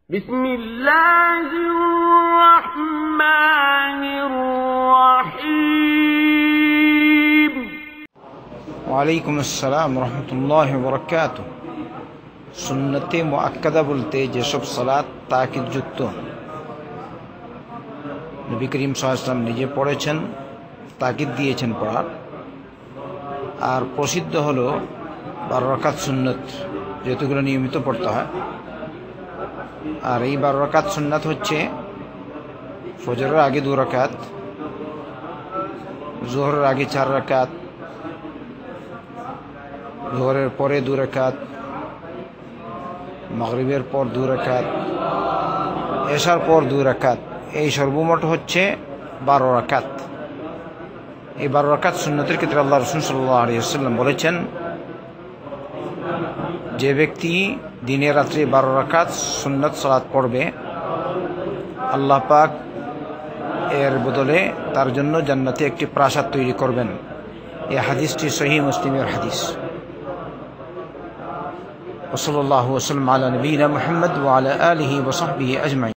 بسم الله الرحمن الرحيم ওয়ালাইকুম আসসালাম রহমতুল্লাহি ওয়া বারাকাতুহু। সুন্নতে মুআক্কাদা বলতে যেসব সালাত তাকিদ যুক্ত, নবী করিম সাল্লাল্লাহু আলাইহি ওয়াসাল্লাম নিজে পড়েছেন, তাকিদ দিয়েছেন পড়ার। আর প্রসিদ্ধ হলো 12 রাকাত সুন্নত, যেগুলো নিয়মিত পড়তে হয়। আর এই 12 রাকাত সুন্নাত হচ্ছে ফজরের আগে 2 রাকাত, যোহরের আগে 4 রাকাত, যোহরের পরে 2 রাকাত, মাগরিবের পর 2 রাকাত, এশার পর 2 রাকাত। এই সর্বমোট হচ্ছে 12 রাকাত। এই 12 রাকাত সুন্নতের ক্ষেত্রে আল্লাহ রাসূল সাল্লাল্লাহু আলাইহি ওয়াসাল্লাম বলেছেন, যে ব্যক্তি দিনে রাত্রে 12 রাকাত সুন্নত সালাত পড়বে, আল্লাহ পাক এর বদলে তার জন্য জান্নাতে একটি প্রাসাদ তৈরি করবেন। এই হাদিসটি সহিহ মুসলিমের হাদিস। ওয়া সাল্লাল্লাহু ওয়া সাল্লাম আলা নবিয়িনা মুহাম্মদ ওয়া আলা আলিহি ওয়া সাহবিহি আজমাইন।